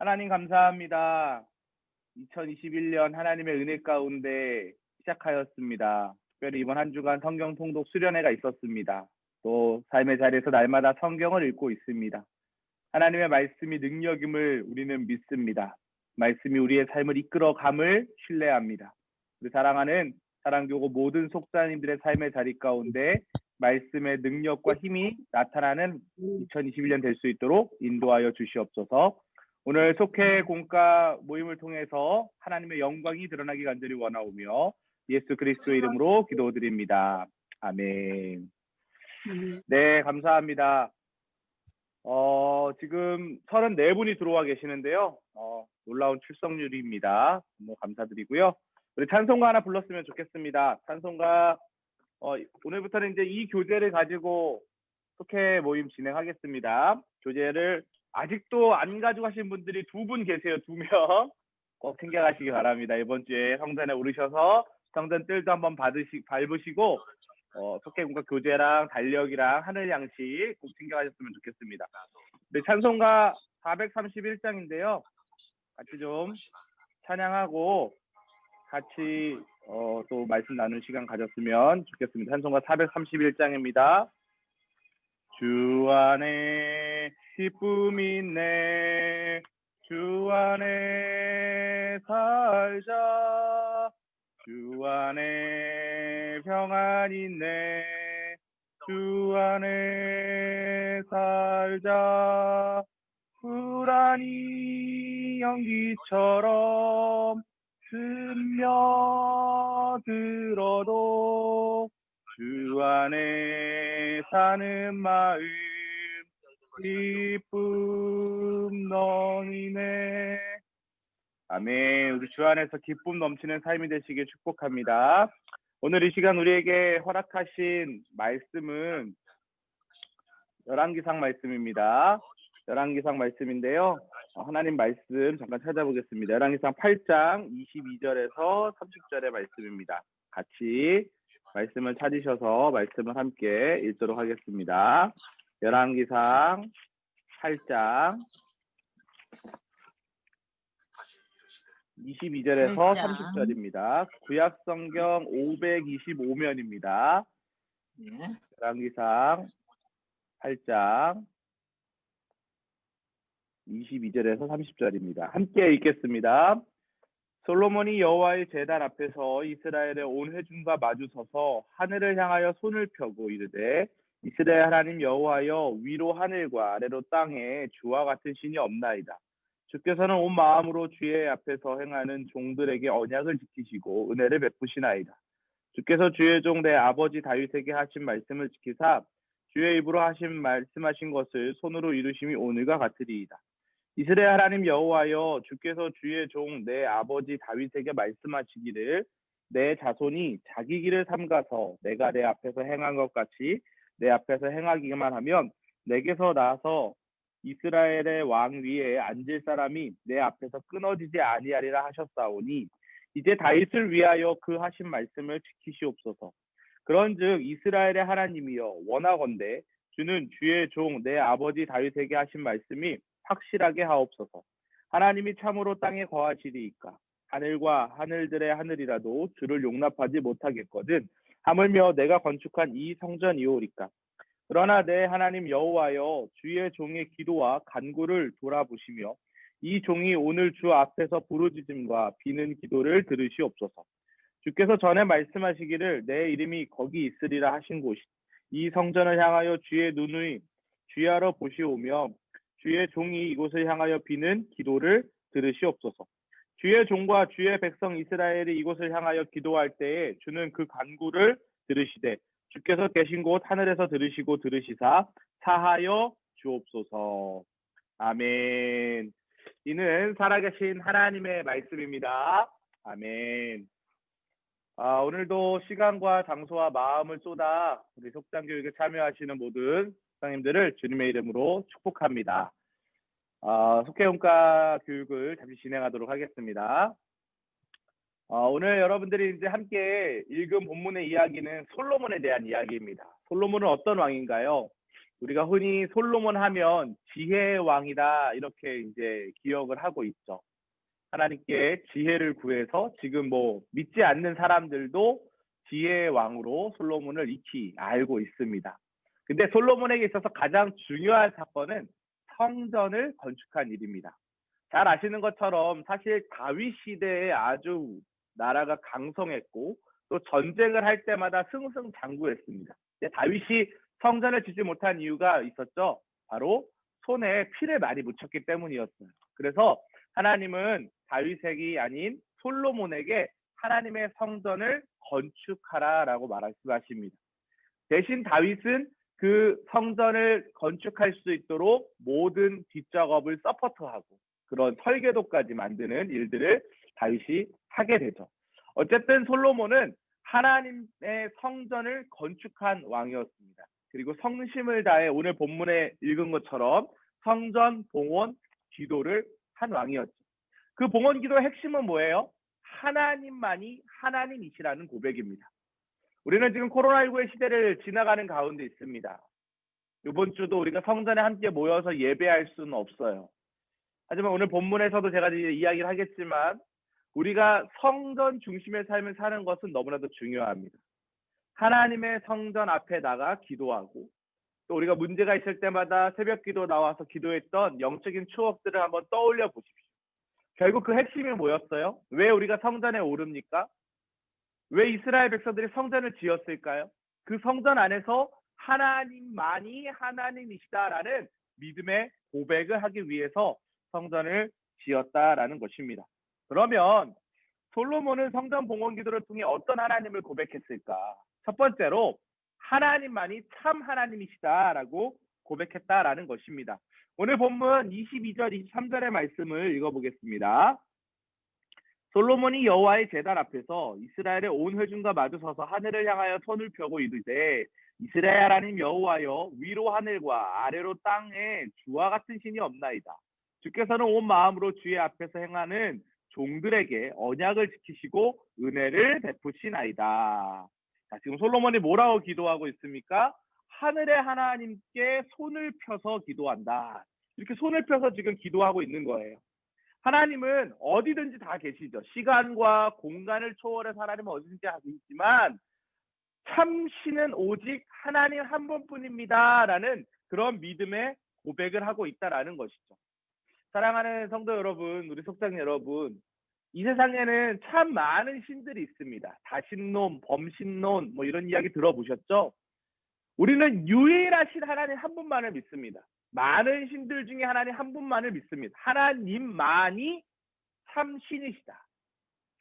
하나님 감사합니다. 2021년 하나님의 은혜 가운데 시작하였습니다. 특별히 이번 한 주간 성경 통독 수련회가 있었습니다. 또 삶의 자리에서 날마다 성경을 읽고 있습니다. 하나님의 말씀이 능력임을 우리는 믿습니다. 말씀이 우리의 삶을 이끌어감을 신뢰합니다. 우리 사랑하는 사랑교구 모든 속사님들의 삶의 자리 가운데 말씀의 능력과 힘이 나타나는 2021년 될 수 있도록 인도하여 주시옵소서. 오늘 속회 공과 모임을 통해서 하나님의 영광이 드러나기 간절히 원하오며 예수 그리스도의 이름으로 기도드립니다. 아멘. 네, 감사합니다. 지금 34분이 들어와 계시는데요. 놀라운 출석률입니다. 너무 감사드리고요. 우리 찬송가 하나 불렀으면 좋겠습니다. 찬송가 오늘부터는 이제 이 교재를 가지고 속회 모임 진행하겠습니다. 교재를 아직도 안 가져가신 분들이 2분 계세요. 2명 꼭 챙겨가시기 바랍니다. 이번 주에 성전에 오르셔서 성전 뜰도 한번 밟으시고 속회 공과 교재랑 달력이랑 하늘 양식 꼭 챙겨가셨으면 좋겠습니다. 네, 찬송가 431장인데요. 같이 좀 찬양하고 같이 또 말씀 나누는 시간 가졌으면 좋겠습니다. 찬송가 431장입니다. 주 안에 기쁨이 있네, 주 안에 살자, 주 안에 평안이 있네, 주 안에 살자. 불안이 연기처럼 스며들어도 주 안에 사는 마음 기쁨 넘이네. 아멘. 우리 주 안에서 기쁨 넘치는 삶이 되시길 축복합니다. 오늘 이 시간 우리에게 허락하신 말씀은 열왕기상 말씀입니다. 열왕기상 말씀인데요. 하나님 말씀 잠깐 찾아보겠습니다. 열왕기상 8장 22절에서 30절의 말씀입니다. 같이 말씀을 찾으셔서 말씀을 함께 읽도록 하겠습니다. 열왕기상 8장 22절에서 30절입니다. 구약성경 525면입니다. 열왕기상 8장 22절에서 30절입니다. 함께 읽겠습니다. 솔로몬이 여호와의 제단 앞에서 이스라엘의 온 회중과 마주서서 하늘을 향하여 손을 펴고 이르되 이스라엘 하나님 여호와여, 위로 하늘과 아래로 땅에 주와 같은 신이 없나이다. 주께서는 온 마음으로 주의 앞에서 행하는 종들에게 언약을 지키시고 은혜를 베푸시나이다. 주께서 주의 종 내 아버지 다윗에게 하신 말씀을 지키사 주의 입으로 말씀하신 것을 손으로 이루심이 오늘과 같으리이다. 이스라엘 하나님 여호와여, 주께서 주의 종 내 아버지 다윗에게 말씀하시기를 내 자손이 자기 길을 삼가서 내가 내 앞에서 행한 것 같이 내 앞에서 행하기만 하면 내게서 나서 이스라엘의 왕 위에 앉을 사람이 내 앞에서 끊어지지 아니하리라 하셨사오니 이제 다윗을 위하여 그 하신 말씀을 지키시옵소서. 그런즉 이스라엘의 하나님이여, 원하건대 주는 주의 종 내 아버지 다윗에게 하신 말씀이 확실하게 하옵소서. 하나님이 참으로 땅에 거하시리이까. 하늘과 하늘들의 하늘이라도 주를 용납하지 못하겠거든 하물며 내가 건축한 이 성전이오리까. 그러나 내 하나님 여호와여, 주의 종의 기도와 간구를 돌아보시며 이 종이 오늘 주 앞에서 부르짖음과 비는 기도를 들으시옵소서. 주께서 전에 말씀하시기를 내 이름이 거기 있으리라 하신 곳이 이 성전을 향하여 주의 눈의 주야로 보시오며 주의 종이 이곳을 향하여 비는 기도를 들으시옵소서. 주의 종과 주의 백성 이스라엘이 이곳을 향하여 기도할 때에 주는 그 간구를 들으시되 주께서 계신 곳 하늘에서 들으시고 들으시사 사하여 주옵소서. 아멘. 이는 살아계신 하나님의 말씀입니다. 아멘. 오늘도 시간과 장소와 마음을 쏟아 우리 속담교육에 참여하시는 모든 성님들을 주님의 이름으로 축복합니다. 속회원과 교육을 잠시 진행하도록 하겠습니다. 오늘 여러분들이 이제 함께 읽은 본문의 이야기는 솔로몬에 대한 이야기입니다. 솔로몬은 어떤 왕인가요? 우리가 흔히 솔로몬 하면 지혜의 왕이다 이렇게 이제 기억을 하고 있죠. 하나님께 지혜를 구해서 지금 뭐 믿지 않는 사람들도 지혜의 왕으로 솔로몬을 익히 알고 있습니다. 근데 솔로몬에게 있어서 가장 중요한 사건은 성전을 건축한 일입니다. 잘 아시는 것처럼 사실 다윗 시대에 아주 나라가 강성했고 또 전쟁을 할 때마다 승승장구했습니다. 근데 다윗이 성전을 짓지 못한 이유가 있었죠. 바로 손에 피를 많이 묻혔기 때문이었어요. 그래서 하나님은 다윗에게 아닌 솔로몬에게 하나님의 성전을 건축하라라고 말씀하십니다. 대신 다윗은 그 성전을 건축할 수 있도록 모든 뒷작업을 서포트하고 그런 설계도까지 만드는 일들을 다윗이 하게 되죠. 어쨌든 솔로몬은 하나님의 성전을 건축한 왕이었습니다. 그리고 성심을 다해 오늘 본문에 읽은 것처럼 성전 봉헌 기도를 한 왕이었죠. 그 봉헌 기도의 핵심은 뭐예요? 하나님만이 하나님이시라는 고백입니다. 우리는 지금 코로나19의 시대를 지나가는 가운데 있습니다. 이번 주도 우리가 성전에 함께 모여서 예배할 수는 없어요. 하지만 오늘 본문에서도 제가 이제 이야기를 하겠지만 우리가 성전 중심의 삶을 사는 것은 너무나도 중요합니다. 하나님의 성전 앞에 나가 기도하고 또 우리가 문제가 있을 때마다 새벽 기도 나와서 기도했던 영적인 추억들을 한번 떠올려 보십시오. 결국 그 핵심이 뭐였어요? 왜 우리가 성전에 오릅니까? 왜 이스라엘 백성들이 성전을 지었을까요? 그 성전 안에서 하나님만이 하나님이시다라는 믿음의 고백을 하기 위해서 성전을 지었다라는 것입니다. 그러면 솔로몬은 성전 봉헌 기도를 통해 어떤 하나님을 고백했을까? 첫 번째로 하나님만이 참 하나님이시다라고 고백했다라는 것입니다. 오늘 본문 22절, 23절의 말씀을 읽어보겠습니다. 솔로몬이 여호와의 제단 앞에서 이스라엘의 온 회중과 마주서서 하늘을 향하여 손을 펴고 이르되 이스라엘 하나님 여호와여 위로 하늘과 아래로 땅에 주와 같은 신이 없나이다. 주께서는 온 마음으로 주의 앞에서 행하는 종들에게 언약을 지키시고 은혜를 베푸시나이다. 자, 지금 솔로몬이 뭐라고 기도하고 있습니까? 하늘의 하나님께 손을 펴서 기도한다. 이렇게 손을 펴서 지금 기도하고 있는 거예요. 하나님은 어디든지 다 계시죠. 시간과 공간을 초월해서 하나님은 어디든지 다 계시지만 참 신은 오직 하나님 한 분뿐입니다. 라는 그런 믿음의 고백을 하고 있다라는 것이죠. 사랑하는 성도 여러분, 우리 속상 여러분, 이 세상에는 참 많은 신들이 있습니다. 다신론, 범신론 뭐 이런 이야기 들어보셨죠? 우리는 유일하신 하나님 한 분만을 믿습니다. 많은 신들 중에 하나님 한 분만을 믿습니다. 하나님만이 참 신이시다.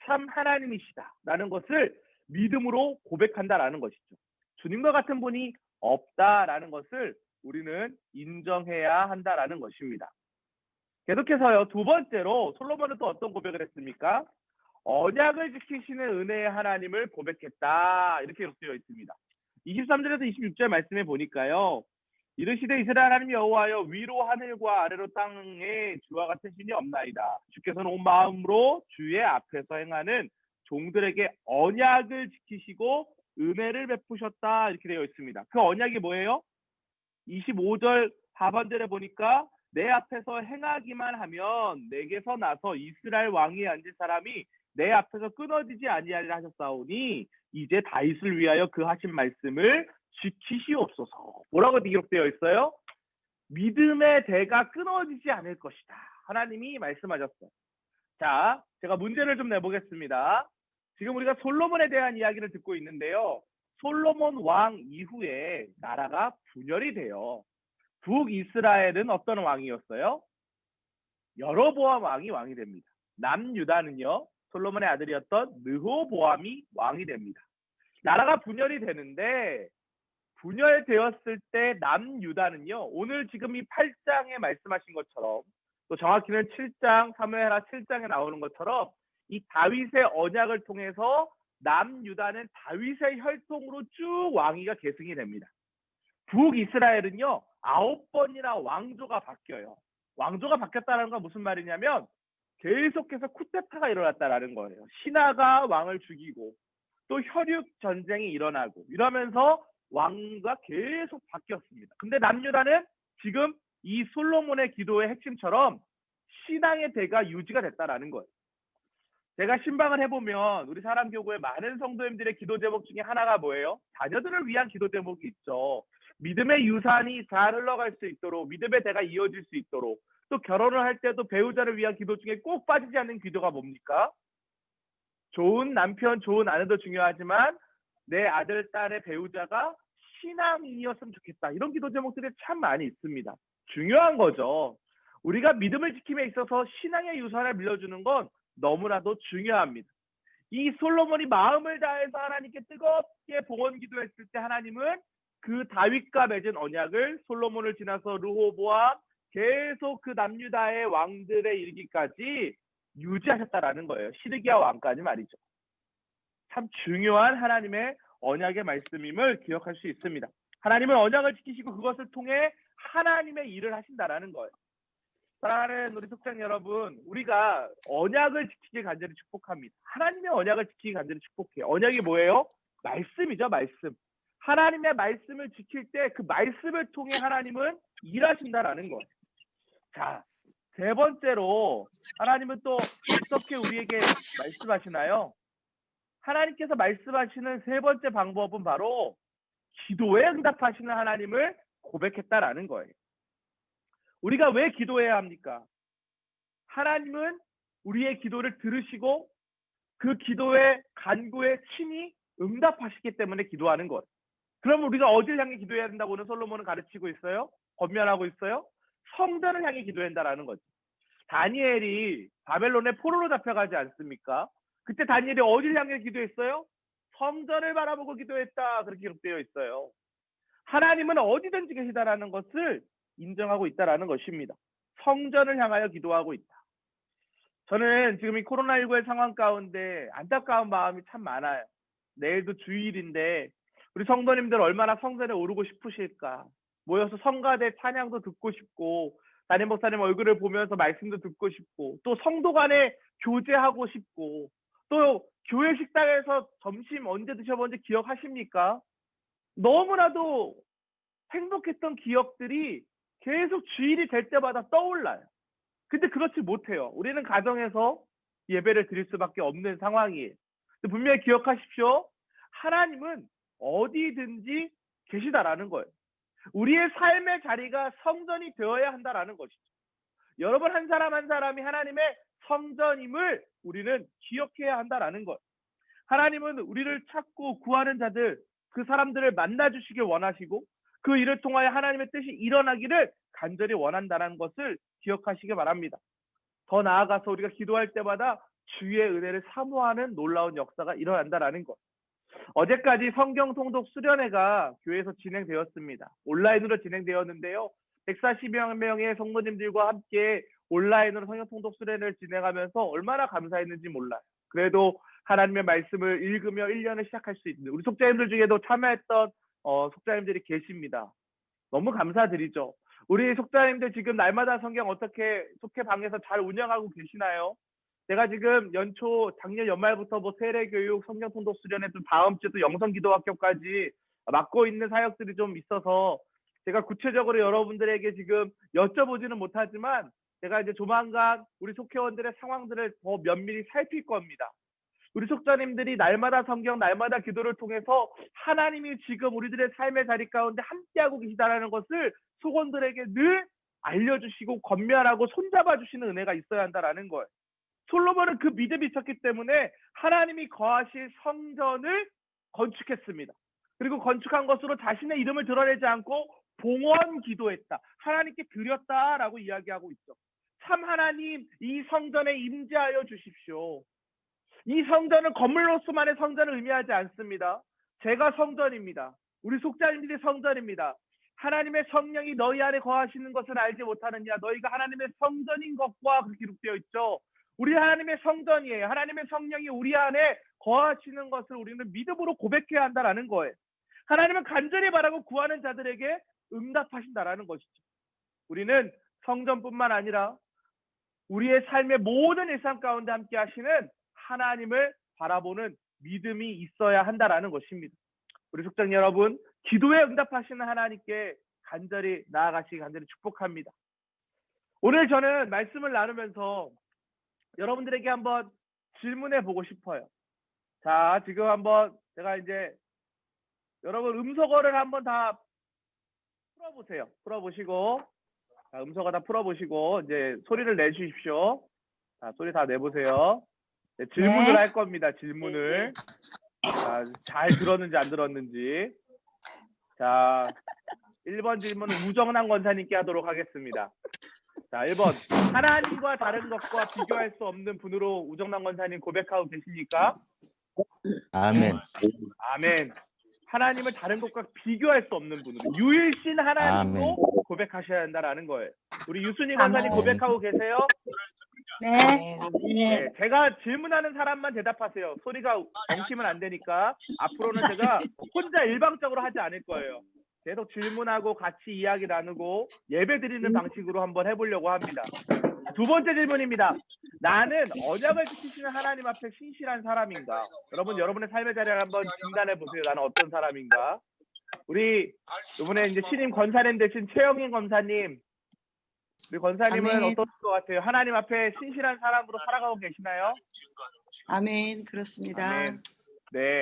참 하나님이시다. 라는 것을 믿음으로 고백한다라는 것이죠. 주님과 같은 분이 없다라는 것을 우리는 인정해야 한다라는 것입니다. 계속해서요. 두 번째로 솔로몬은 또 어떤 고백을 했습니까? 언약을 지키시는 은혜의 하나님을 고백했다. 이렇게 기록되어 있습니다. 23절에서 26절 말씀에 보니까요. 이르시되 이스라엘 하나님 여호와여 위로 하늘과 아래로 땅에 주와 같은 신이 없나이다. 주께서는 온 마음으로 주의 앞에서 행하는 종들에게 언약을 지키시고 은혜를 베푸셨다. 이렇게 되어 있습니다. 그 언약이 뭐예요? 25절 하반절에 보니까 내 앞에서 행하기만 하면 내게서 나서 이스라엘 왕위에 앉을 사람이 내 앞에서 끊어지지 아니하리라 하셨사오니 이제 다윗을 위하여 그 하신 말씀을 지키시옵소서. 뭐라고 기록되어 있어요? 믿음의 대가 끊어지지 않을 것이다. 하나님이 말씀하셨어요. 자, 제가 문제를 좀 내보겠습니다. 지금 우리가 솔로몬에 대한 이야기를 듣고 있는데요. 솔로몬 왕 이후에 나라가 분열이 돼요. 북이스라엘은 어떤 왕이었어요? 여로보암 왕이 됩니다. 남유다는요. 솔로몬의 아들이었던 르호보암이 왕이 됩니다. 나라가 분열이 되는데 분열되었을 때 남유다는요. 오늘 지금 이 8장에 말씀하신 것처럼 또 정확히는 7장, 사무엘하 7장에 나오는 것처럼 이 다윗의 언약을 통해서 남유다는 다윗의 혈통으로 쭉 왕위가 계승이 됩니다. 북이스라엘은요. 9번이나 왕조가 바뀌어요. 왕조가 바뀌었다는 건 무슨 말이냐면 계속해서 쿠데타가 일어났다라는 거예요. 신하가 왕을 죽이고 또 혈육 전쟁이 일어나고 이러면서 왕과 계속 바뀌었습니다. 근데 남유다는 지금 이 솔로몬의 기도의 핵심처럼 신앙의 대가 유지가 됐다라는 거예요. 제가 신방을 해보면 우리 사랑교구의 많은 성도님들의 기도 제목 중에 하나가 뭐예요? 자녀들을 위한 기도 제목이 있죠. 믿음의 유산이 잘 흘러갈 수 있도록, 믿음의 대가 이어질 수 있도록, 또 결혼을 할 때도 배우자를 위한 기도 중에 꼭 빠지지 않는 기도가 뭡니까? 좋은 남편, 좋은 아내도 중요하지만 내 아들, 딸의 배우자가 신앙인이었으면 좋겠다. 이런 기도 제목들이 참 많이 있습니다. 중요한 거죠. 우리가 믿음을 지킴에 있어서 신앙의 유산을 빌려주는 건 너무나도 중요합니다. 이 솔로몬이 마음을 다해서 하나님께 뜨겁게 봉헌 기도했을 때 하나님은 그 다윗과 맺은 언약을 솔로몬을 지나서 르호보암 계속 그 남유다의 왕들에 이르기까지 유지하셨다라는 거예요. 시드기야 왕까지 말이죠. 참 중요한 하나님의 언약의 말씀임을 기억할 수 있습니다. 하나님은 언약을 지키시고 그것을 통해 하나님의 일을 하신다라는 거예요. 사랑하는 우리 속장 여러분, 우리가 언약을 지키길 간절히 축복합니다. 하나님의 언약을 지키길 간절히 축복해요. 언약이 뭐예요? 말씀이죠, 말씀. 하나님의 말씀을 지킬 때 그 말씀을 통해 하나님은 일하신다라는 거예요. 자, 세 번째로 하나님은 또 어떻게 우리에게 말씀하시나요? 하나님께서 말씀하시는 세 번째 방법은 바로 기도에 응답하시는 하나님을 고백했다라는 거예요. 우리가 왜 기도해야 합니까? 하나님은 우리의 기도를 들으시고 그 기도의 간구에 친히 응답하시기 때문에 기도하는 것. 그럼 우리가 어디를 향해 기도해야 된다고는 솔로몬은 가르치고 있어요? 권면하고 있어요? 성전을 향해 기도해야 한다는 거죠. 다니엘이 바벨론의 포로로 잡혀가지 않습니까? 그때 다니엘이 어디를 향해 기도했어요? 성전을 바라보고 기도했다. 그렇게 기록되어 있어요. 하나님은 어디든지 계시다라는 것을 인정하고 있다라는 것입니다. 성전을 향하여 기도하고 있다. 저는 지금 이 코로나19의 상황 가운데 안타까운 마음이 참 많아요. 내일도 주일인데 우리 성도님들 얼마나 성전에 오르고 싶으실까. 모여서 성가대 찬양도 듣고 싶고 담임 목사님 얼굴을 보면서 말씀도 듣고 싶고 또 성도 간에 교제하고 싶고 또 교회 식당에서 점심 언제 드셔본지 기억하십니까? 너무나도 행복했던 기억들이 계속 주일이 될 때마다 떠올라요. 근데 그렇지 못해요. 우리는 가정에서 예배를 드릴 수밖에 없는 상황이에요. 분명히 기억하십시오. 하나님은 어디든지 계시다라는 거예요. 우리의 삶의 자리가 성전이 되어야 한다라는 것이죠. 여러분 한 사람 한 사람이 하나님의 성전임을 우리는 기억해야 한다라는 거예요. 하나님은 우리를 찾고 구하는 자들, 그 사람들을 만나주시길 원하시고 그 일을 통하여 하나님의 뜻이 일어나기를 간절히 원한다는 것을 기억하시기 바랍니다. 더 나아가서 우리가 기도할 때마다 주의 은혜를 사모하는 놀라운 역사가 일어난다는 것. 어제까지 성경 통독 수련회가 교회에서 진행되었습니다. 온라인으로 진행되었는데요. 140여 명의 성도님들과 함께 온라인으로 성경 통독 수련회를 진행하면서 얼마나 감사했는지 몰라요. 그래도 하나님의 말씀을 읽으며 1년을 시작할 수 있는 우리 속자님들 중에도 참여했던 속자님들이 계십니다. 너무 감사드리죠. 우리 속자님들 지금 날마다 성경 어떻게 속회방에서 잘 운영하고 계시나요? 제가 지금 연초 작년 연말부터 뭐 세례교육, 성경 통독 수련회 또 다음 주 또 영성기도학교까지 맡고 있는 사역들이 좀 있어서 제가 구체적으로 여러분들에게 지금 여쭤보지는 못하지만 제가 이제 조만간 우리 속회원들의 상황들을 더 면밀히 살필 겁니다. 우리 속자님들이 날마다 성경, 날마다 기도를 통해서 하나님이 지금 우리들의 삶의 자리 가운데 함께하고 계시다는 것을 속원들에게 늘 알려주시고 권면하고 손잡아 주시는 은혜가 있어야 한다는 거예요. 솔로몬은 그 믿음이 있었기 때문에 하나님이 거하실 성전을 건축했습니다. 그리고 건축한 것으로 자신의 이름을 드러내지 않고 봉헌 기도했다. 하나님께 드렸다라고 이야기하고 있죠. 참 하나님, 이 성전에 임재하여 주십시오. 이 성전은 건물로서만의 성전을 의미하지 않습니다. 제가 성전입니다. 우리 속자님들이 성전입니다. 하나님의 성령이 너희 안에 거하시는 것을 알지 못하느냐. 너희가 하나님의 성전인 것과 그렇게 기록되어 있죠. 우리 하나님의 성전이에요. 하나님의 성령이 우리 안에 거하시는 것을 우리는 믿음으로 고백해야 한다는 거예요. 하나님은 간절히 바라고 구하는 자들에게 응답하신다는 것이죠. 우리는 성전뿐만 아니라 우리의 삶의 모든 일상 가운데 함께 하시는 하나님을 바라보는 믿음이 있어야 한다는 것입니다. 우리 속장 여러분, 기도에 응답하시는 하나님께 간절히 나아가시기 간절히 축복합니다. 오늘 저는 말씀을 나누면서 여러분들에게 한번 질문해 보고 싶어요. 자, 지금 한번 제가 이제 여러분 음소거를 한번 다 풀어보세요. 풀어보시고, 자, 음소거 다 풀어보시고 이제 소리를 내주십시오. 자, 소리 다 내보세요. 네, 질문을 할 겁니다. 질문을. 자, 잘 들었는지 안 들었는지. 자, 1번 질문은 우정남 권사님께 하도록 하겠습니다. 자, 1번. 하나님과 다른 것과 비교할 수 없는 분으로 우정남 권사님 고백하고 계십니까? 아멘. 아멘. 하나님을 다른 것과 비교할 수 없는 분으로 유일신 하나님으로 고백하셔야 한다라는 거예요. 우리 유순희 권사님 고백하고 계세요? 네. 네, 제가 질문하는 사람만 대답하세요. 소리가 엉키면 안 되니까 앞으로는 제가 혼자 일방적으로 하지 않을 거예요. 계속 질문하고 같이 이야기 나누고 예배 드리는 방식으로 한번 해보려고 합니다. 두 번째 질문입니다. 나는 언약을 지키시는 하나님 앞에 신실한 사람인가? 여러분, 여러분의 삶의 자리를 한번 진단해 보세요. 나는 어떤 사람인가? 우리 이번에 이제 신임 권사님 되신 최영인 권사님, 우리 권사님은 아멘. 어떨 것 같아요? 하나님 앞에 신실한 사람으로 살아가고 계시나요? 아멘. 그렇습니다. 아멘. 네.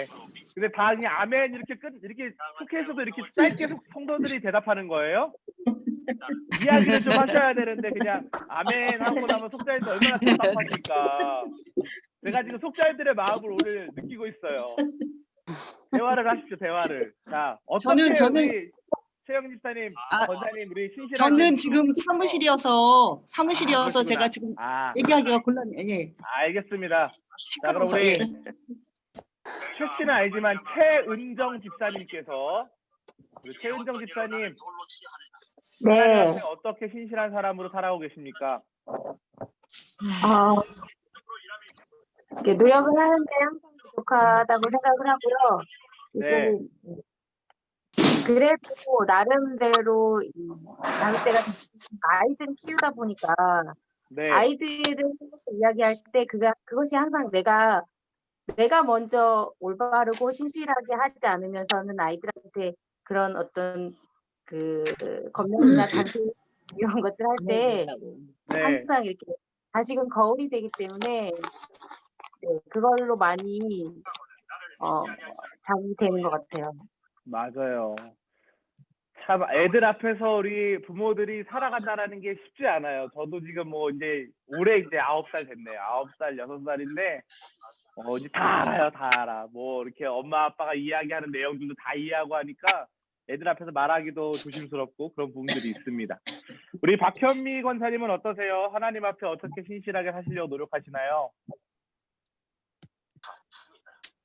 근데 다 그냥 아멘 이렇게 속해서도 이렇게 짧게 성도들이 대답하는 거예요? 이야기를 좀 하셔야 되는데 그냥 아멘 하고 나면 속자들도 얼마나 답답합니까? 제가 지금 속자들의 마음을 오늘 느끼고 있어요. 대화를 하십시오. 대화를. 자, 어떻게 저는- 우리 최영 집사님, 권사님 우리 신실한 저는 지금 사무실이어서 그렇구나. 제가 지금 아, 얘기하기가 곤란해요. 예. 알겠습니다. 자, 그럼 시끄러워서. 우리 예. 최씨는 알지만 최은정 집사님께서 우리 최은정 집사님 하나님 네. 앞에 어떻게 신실한 사람으로 살아오고 계십니까? 이렇게 노력을 하는데 항상 부족하다고 생각을 하고요. 네. 그래도 나름대로 나름대로 아이들 키우다 보니까 네. 아이들을 이야기할 때 그것이 항상 내가 먼저 올바르고 신실하게 하지 않으면서는 아이들한테 그런 어떤 그 검열이나 잔소 이런 것들 할 때 네. 항상 이렇게 다시금 거울이 되기 때문에 네, 그걸로 많이 자극이 되는 것 같아요. 맞아요. 참 애들 앞에서 우리 부모들이 살아간다라는 게 쉽지 않아요. 저도 지금 뭐 이제 올해 이제 9살 됐네요. 9살, 6살인데 이제 다 알아요. 다 알아. 뭐 이렇게 엄마 아빠가 이야기하는 내용들도 다 이해하고 하니까 애들 앞에서 말하기도 조심스럽고 그런 부분들이 있습니다. 우리 박현미 권사님은 어떠세요? 하나님 앞에 어떻게 신실하게 사시려고 노력하시나요?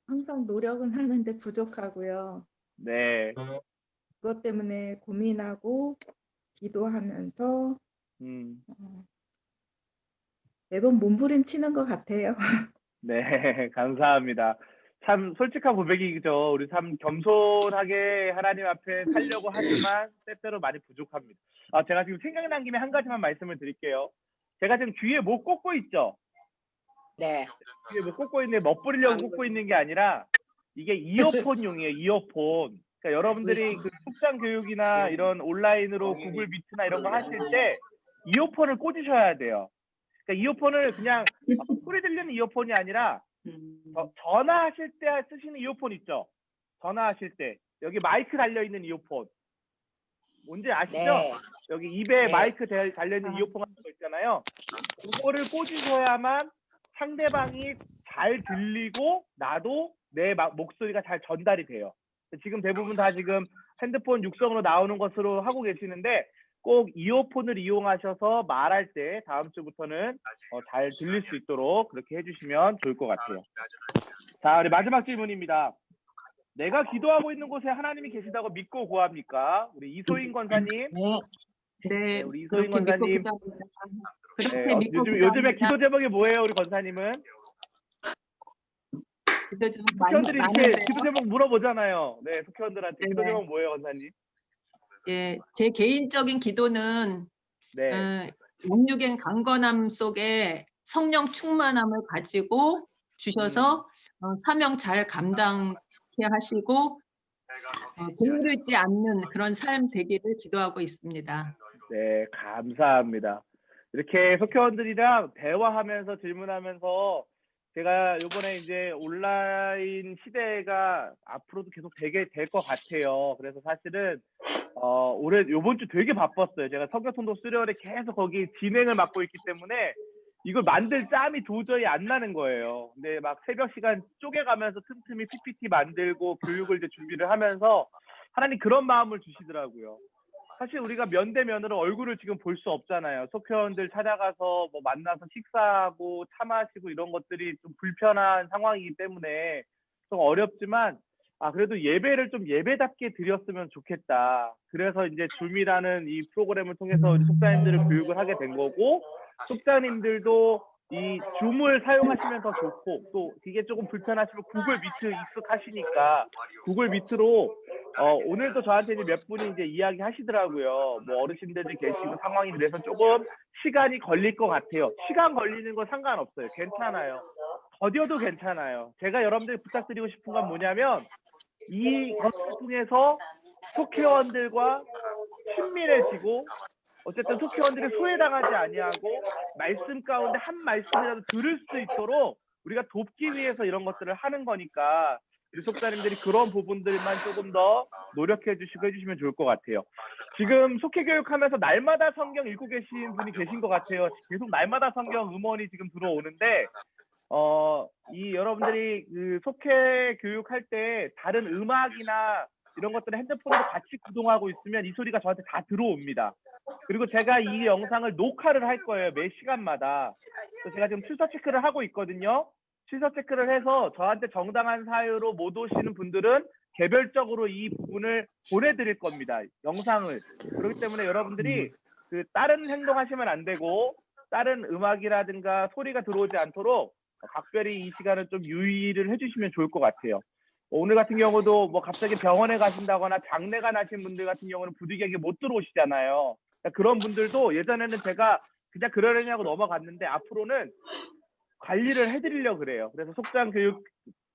항상 노력은 하는데 부족하고요. 네. 그것 때문에 고민하고 기도하면서 매번 몸부림치는 것 같아요. 네, 감사합니다. 참 솔직한 고백이죠. 우리 참 겸손하게 하나님 앞에 살려고 하지만 때때로 많이 부족합니다. 제가 지금 생각난 김에 한 가지만 말씀을 드릴게요. 제가 지금 귀에 뭐 꽂고 있죠? 네. 귀에 뭐 꽂고 있는데 멋부리려고 꽂고 있는 게 아니라 이게 이어폰용이에요. 이어폰. 그러니까 여러분들이 그 숙장 교육이나 이런 온라인으로 구글 미트나 이런 거 하실 때 이어폰을 꽂으셔야 돼요. 그러니까 이어폰을 그냥 소리 들리는 이어폰이 아니라 전화하실 때 쓰시는 이어폰 있죠? 전화하실 때 여기 마이크 달려있는 이어폰 뭔지 아시죠? 네. 여기 입에 네. 마이크 달려있는 이어폰 같은 거 있잖아요. 그거를 꽂으셔야만 상대방이 잘 들리고 나도 내 목소리가 잘 전달이 돼요. 지금 대부분 다 지금 핸드폰 육성으로 나오는 것으로 하고 계시는데 꼭 이어폰을 이용하셔서 말할 때 다음 주부터는 잘 들릴 수 있도록 그렇게 해주시면 좋을 것 같아요. 자, 우리 마지막 질문입니다. 내가 기도하고 있는 곳에 하나님이 계시다고 믿고 구합니까? 우리 이소인 권사님. 네. 우리 이소인 그렇게 믿고 권사님. 기도합니다. 네, 그렇게 믿고 요즘에 기도합니다. 기도 제목이 뭐예요, 우리 권사님은? 기도 좀 속회원들이 이렇게 많은데요. 기도 제목 물어보잖아요. 네, 속회원들한테 네. 기도 제목 뭐예요, 권사님? 예, 제 개인적인 기도는 네. 영육의 강건함 속에 성령 충만함을 가지고 주셔서 사명 잘 감당케 하시고 공유르지 않는 그런 삶 되기를 기도하고 있습니다. 네, 감사합니다. 이렇게 속회원들이랑 대화하면서 질문하면서 제가 이번에 이제 온라인 시대가 앞으로도 계속 되게 될 것 같아요. 그래서 사실은 올해 이번 주 되게 바빴어요. 제가 성교통독 수련회 계속 거기 진행을 맡고 있기 때문에 이걸 만들 짬이 도저히 안 나는 거예요. 근데 막 새벽 시간 쪼개가면서 틈틈이 PPT 만들고 교육을 이제 준비를 하면서 하나님 그런 마음을 주시더라고요. 사실 우리가 면대면으로 얼굴을 지금 볼 수 없잖아요. 속회원들 찾아가서 뭐 만나서 식사하고 차 마시고 이런 것들이 좀 불편한 상황이기 때문에 좀 어렵지만 그래도 예배를 좀 예배답게 드렸으면 좋겠다. 그래서 이제 줌이라는 이 프로그램을 통해서 우리 속자님들을 교육을 하게 된 거고, 속자님들도 이 줌을 사용하시면 더 좋고, 또 이게 조금 불편하시면 구글 미트 익숙하시니까 구글 미트로 오늘도 저한테 이제 몇 분이 이제 이야기 하시더라고요. 뭐 어르신들도 계시고 상황이 그래서 조금 시간이 걸릴 것 같아요. 시간 걸리는 건 상관없어요. 괜찮아요. 더뎌도 괜찮아요. 제가 여러분들 부탁드리고 싶은 건 뭐냐면 이것을 통해서 속회원들과 친밀해지고 어쨌든 속회원들이 소외당하지 아니하고 말씀 가운데 한 말씀이라도 들을 수 있도록 우리가 돕기 위해서 이런 것들을 하는 거니까 우리 속사님들이 그런 부분들만 조금 더 노력해 주시고 해주시면 좋을 것 같아요. 지금 속회 교육하면서 날마다 성경 읽고 계신 분이 계신 것 같아요. 계속 날마다 성경 음원이 지금 들어오는데 이 여러분들이 그 속회 교육할 때 다른 음악이나 이런 것들을 핸드폰으로 같이 구동하고 있으면 이 소리가 저한테 다 들어옵니다. 그리고 제가 이 영상을 녹화를 할 거예요. 매 시간마다. 그래서 제가 지금 출석 체크를 하고 있거든요. 출석 체크를 해서 저한테 정당한 사유로 못 오시는 분들은 개별적으로 이 부분을 보내드릴 겁니다. 영상을. 그렇기 때문에 여러분들이 그 다른 행동하시면 안 되고 다른 음악이라든가 소리가 들어오지 않도록 각별히 이 시간을 좀 유의를 해주시면 좋을 것 같아요. 오늘 같은 경우도 뭐 갑자기 병원에 가신다거나 장례가 나신 분들 같은 경우는 부득이하게 못 들어오시잖아요. 그러니까 그런 분들도 예전에는 제가 그냥 그러려냐고 넘어갔는데 앞으로는 관리를 해드리려고 그래요. 그래서 속장 교육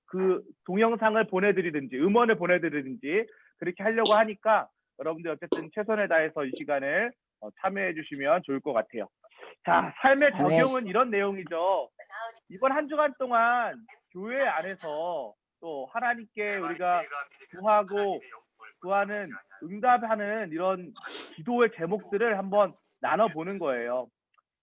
그 동영상을 보내드리든지 음원을 보내드리든지 그렇게 하려고 하니까 여러분들 어쨌든 최선을 다해서 이 시간을 참여해 주시면 좋을 것 같아요. 자, 삶의 적용은 이런 내용이죠. 이번 한 주간 동안 교회 안에서 또 하나님께 우리가 구하고 구하는 응답하는 이런 기도의 제목들을 한번 나눠보는 거예요.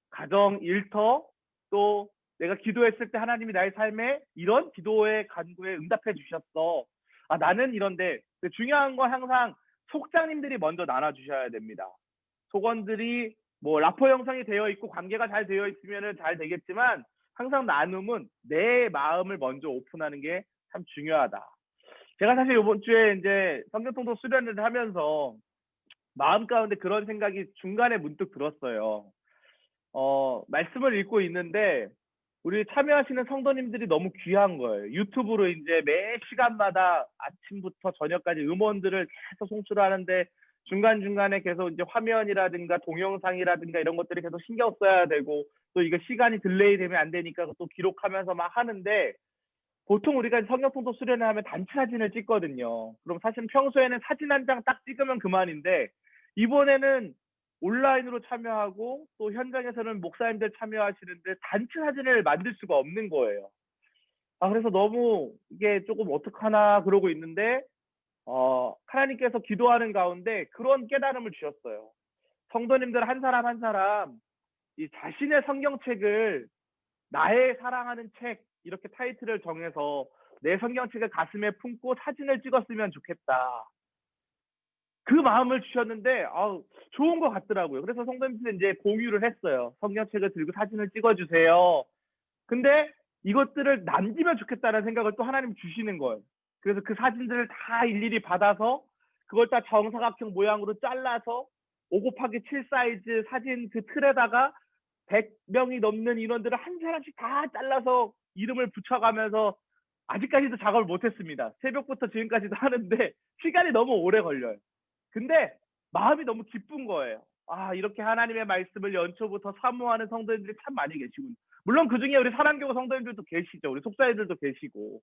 가정 일터, 또 내가 기도했을 때 하나님이 나의 삶에 이런 기도의 간구에 응답해 주셨어. 나는 이런데 중요한 건 항상 속장님들이 먼저 나눠주셔야 됩니다. 속원들이 뭐 라포 형성이 되어 있고 관계가 잘 되어 있으면 잘 되겠지만 항상 나눔은 내 마음을 먼저 오픈하는 게 참 중요하다. 제가 사실 이번 주에 이제 성경통독 수련을 하면서 마음 가운데 그런 생각이 중간에 문득 들었어요. 말씀을 읽고 있는데 우리 참여하시는 성도님들이 너무 귀한 거예요. 유튜브로 이제 매 시간마다 아침부터 저녁까지 음원들을 계속 송출하는데 중간중간에 계속 이제 화면이라든가 동영상이라든가 이런 것들이 계속 신경 써야 되고 또 이거 시간이 딜레이 되면 안 되니까 또 기록하면서 막 하는데 보통 우리가 성경통독 수련회 하면 단체 사진을 찍거든요. 그럼 사실 평소에는 사진 한 장 딱 찍으면 그만인데 이번에는 온라인으로 참여하고 또 현장에서는 목사님들 참여하시는데 단체 사진을 만들 수가 없는 거예요. 그래서 너무 이게 조금 어떡하나 그러고 있는데 하나님께서 기도하는 가운데 그런 깨달음을 주셨어요. 성도님들 한 사람 한 사람 이 자신의 성경책을 나의 사랑하는 책 이렇게 타이틀을 정해서 내 성경책을 가슴에 품고 사진을 찍었으면 좋겠다. 그 마음을 주셨는데 좋은 것 같더라고요. 그래서 성도님들 이제 공유를 했어요. 성경책을 들고 사진을 찍어주세요. 근데 이것들을 남기면 좋겠다는 생각을 또 하나님 주시는 거예요. 그래서 그 사진들을 다 일일이 받아서 그걸 다 정사각형 모양으로 잘라서 5×7 사이즈 사진 그 틀에다가 100명이 넘는 인원들을 한 사람씩 다 잘라서 이름을 붙여가면서 아직까지도 작업을 못했습니다. 새벽부터 지금까지도 하는데 시간이 너무 오래 걸려요. 근데 마음이 너무 기쁜 거예요. 이렇게 하나님의 말씀을 연초부터 사모하는 성도님들이 참 많이 계시군. 물론 그중에 우리 사랑교회 성도님들도 계시죠. 우리 속사님들도 계시고.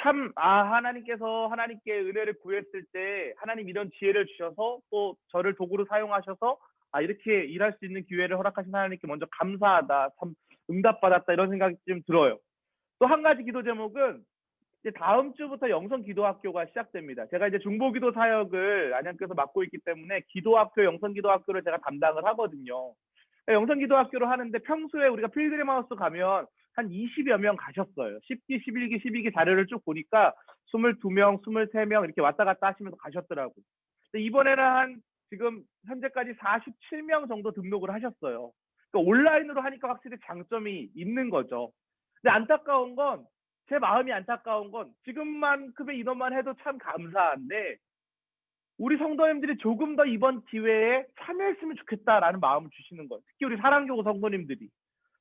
참, 하나님께서 하나님께 은혜를 구했을 때 하나님 이런 지혜를 주셔서 또 저를 도구로 사용하셔서 이렇게 일할 수 있는 기회를 허락하신 하나님께 먼저 감사하다. 참 응답받았다. 이런 생각이 좀 들어요. 또 한 가지 기도 제목은 이제 다음 주부터 영성 기도학교가 시작됩니다. 제가 이제 중보기도 사역을 안양교에서 맡고 있기 때문에 기도학교, 영성 기도학교를 제가 담당을 하거든요. 영성 기도학교를 하는데 평소에 우리가 필그림 하우스 가면 한 20여 명 가셨어요. 10기, 11기, 12기 자료를 쭉 보니까 22명, 23명 이렇게 왔다 갔다 하시면서 가셨더라고요. 근데 이번에는 지금 현재까지 47명 정도 등록을 하셨어요. 그러니까 온라인으로 하니까 확실히 장점이 있는 거죠. 근데 안타까운 건, 제 마음이 안타까운 건 지금만큼의 인원만 해도 참 감사한데 우리 성도님들이 조금 더 이번 기회에 참여했으면 좋겠다라는 마음을 주시는 거예요. 특히 우리 사랑교구 성도님들이.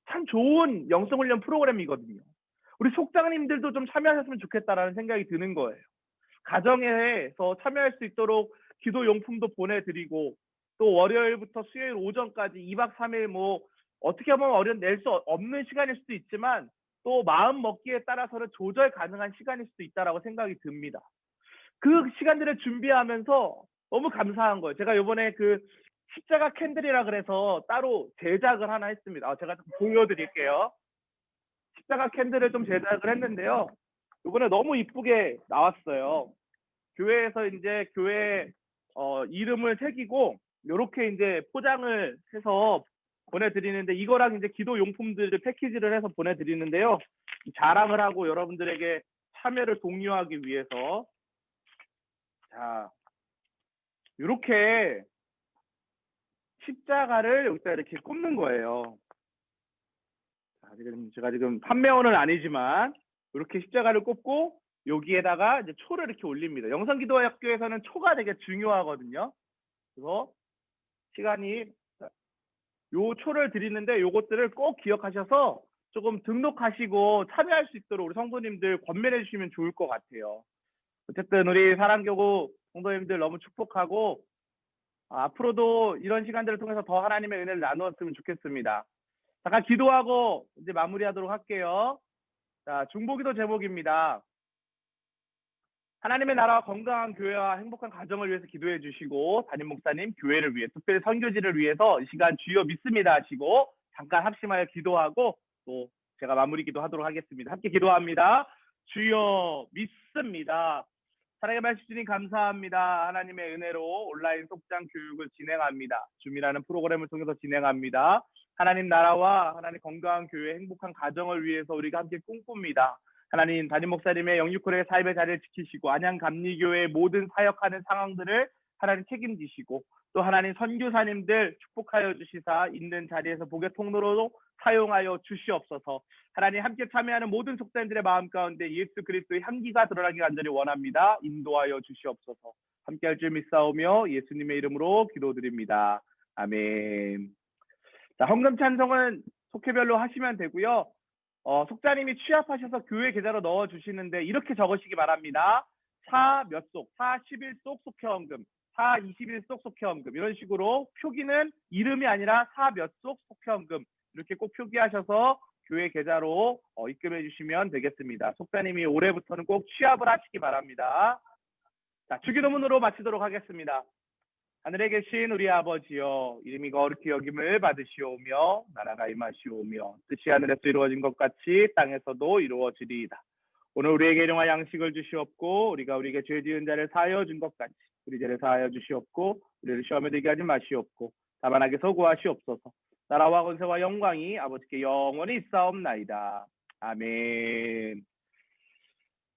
참 좋은 영성훈련 프로그램이거든요. 우리 속장님들도 좀 참여하셨으면 좋겠다라는 생각이 드는 거예요. 가정에서 참여할 수 있도록 기도용품도 보내드리고 또 월요일부터 수요일 오전까지 2박 3일 어떻게 보면 낼 수 없는 시간일 수도 있지만 또 마음 먹기에 따라서는 조절 가능한 시간일 수도 있다라고 생각이 듭니다. 그 시간들을 준비하면서 너무 감사한 거예요. 제가 이번에 그 십자가 캔들이라 그래서 따로 제작을 하나 했습니다. 제가 좀 보여드릴게요. 십자가 캔들을 좀 제작을 했는데요. 이번에 너무 이쁘게 나왔어요. 교회에서 이제 교회 이름을 새기고 이렇게 이제 포장을 해서 보내드리는데 이거랑 이제 기도 용품들을 패키지를 해서 보내드리는데요. 자랑을 하고 여러분들에게 참여를 독려하기 위해서 자 이렇게 십자가를 여기다 이렇게 꼽는 거예요. 제가 지금 판매원은 아니지만 이렇게 십자가를 꼽고 여기에다가 이제 초를 이렇게 올립니다. 영성기도학교에서는 초가 되게 중요하거든요. 그래서 시간이 요 초를 드리는데 요것들을 꼭 기억하셔서 조금 등록하시고 참여할 수 있도록 우리 성도님들 권면해 주시면 좋을 것 같아요. 어쨌든 우리 사랑교구 성도님들 너무 축복하고 앞으로도 이런 시간들을 통해서 더 하나님의 은혜를 나누었으면 좋겠습니다. 잠깐 기도하고 이제 마무리하도록 할게요. 자, 중보기도 제목입니다. 하나님의 나라와 건강한 교회와 행복한 가정을 위해서 기도해 주시고 담임 목사님 교회를 위해 특별히 선교지를 위해서 이 시간 주여 믿습니다 하시고 잠깐 합심하여 기도하고 또 제가 마무리 기도하도록 하겠습니다. 함께 기도합니다. 주여 믿습니다. 사랑의 말씀 주님 감사합니다. 하나님의 은혜로 온라인 속장 교육을 진행합니다. 줌이라는 프로그램을 통해서 진행합니다. 하나님 나라와 하나님 건강한 교회 행복한 가정을 위해서 우리가 함께 꿈꿉니다. 하나님 담임 목사님의 영육홀의 삶의 자리를 지키시고 안양 감리교회의 모든 사역하는 상황들을 하나님 책임지시고 또 하나님 선교사님들 축복하여 주시사 있는 자리에서 복의 통로로 사용하여 주시옵소서. 하나님 함께 참여하는 모든 속사님들의 마음 가운데 예수 그리스도의 향기가 드러나기 간절히 원합니다. 인도하여 주시옵소서. 함께할 줄 믿사오며 예수님의 이름으로 기도드립니다. 아멘. 자, 헌금 찬송은 속회별로 하시면 되고요. 속자님이 취합하셔서 교회 계좌로 넣어주시는데 이렇게 적으시기 바랍니다. 4 몇 속, 4 11속 속회헌금, 4 21속 속회헌금 이런 식으로 표기는 이름이 아니라 4 몇 속 속회헌금 이렇게 꼭 표기하셔서 교회 계좌로 입금해 주시면 되겠습니다. 속자님이 올해부터는 꼭 취합을 하시기 바랍니다. 자, 주기도문으로 마치도록 하겠습니다. 하늘에 계신 우리 아버지여, 이름이 거룩히 여김을 받으시오며 나라가 임하시오며 뜻이 하늘에서 이루어진 것 같이 땅에서도 이루어지리이다. 오늘 우리에게 일용할 양식을 주시옵고 우리가 우리에게 죄 지은 자를 사하여 준 것 같이 우리 죄를 사하여 주시옵고 우리를 시험에 들게 하지 마시옵고 다만 악에서 구하시옵소서. 나라와 권세와 영광이 아버지께 영원히 있사옵나이다. 아멘.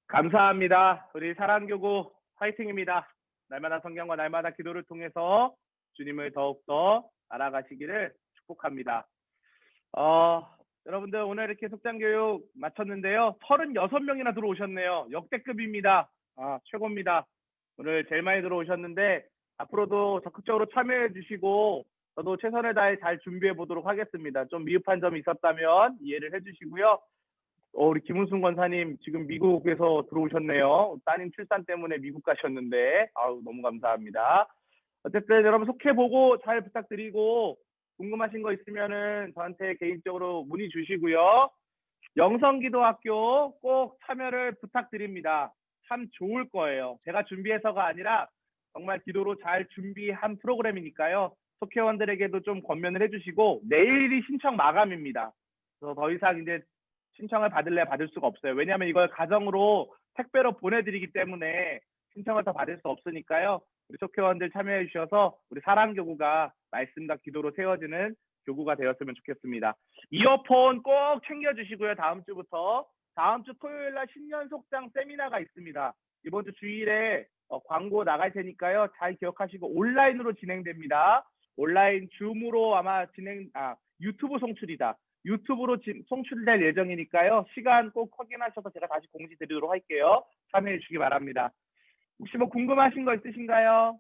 감사합니다. 우리 사랑교구 화이팅입니다. 날마다 성경과 날마다 기도를 통해서 주님을 더욱더 알아가시기를 축복합니다. 여러분들 오늘 이렇게 속장교육 마쳤는데요. 36명이나 들어오셨네요. 역대급입니다. 최고입니다. 오늘 제일 많이 들어오셨는데 앞으로도 적극적으로 참여해 주시고 저도 최선을 다해 잘 준비해 보도록 하겠습니다. 좀 미흡한 점이 있었다면 이해를 해 주시고요. 우리 김은순 권사님 지금 미국에서 들어오셨네요. 따님 출산 때문에 미국 가셨는데 너무 감사합니다. 어쨌든 여러분 속해 보고 잘 부탁드리고 궁금하신 거 있으면은 저한테 개인적으로 문의 주시고요. 영성기도학교 꼭 참여를 부탁드립니다. 참 좋을 거예요. 제가 준비해서가 아니라 정말 기도로 잘 준비한 프로그램이니까요. 속회원들에게도 좀 권면을 해주시고 내일이 신청 마감입니다. 그래서 더 이상 이제 신청을 받을래 받을 수가 없어요. 왜냐하면 이걸 가정으로 택배로 보내드리기 때문에 신청을 더 받을 수 없으니까요. 우리 속회원들 참여해 주셔서 우리 사랑교구가 말씀과 기도로 세워지는 교구가 되었으면 좋겠습니다. 이어폰 꼭 챙겨주시고요. 다음 주부터. 다음 주 토요일 날 신년 속장 세미나가 있습니다. 이번 주 주일에 광고 나갈 테니까요. 잘 기억하시고 온라인으로 진행됩니다. 온라인 줌으로 아마 유튜브 송출이다. 유튜브로 송출될 예정이니까요. 시간 꼭 확인하셔서 제가 다시 공지 드리도록 할게요. 참여해 주시기 바랍니다. 혹시 뭐 궁금하신 거 있으신가요?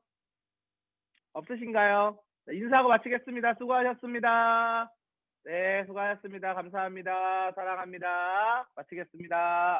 없으신가요? 인사하고 마치겠습니다. 수고하셨습니다. 네, 수고하셨습니다. 감사합니다. 사랑합니다. 마치겠습니다.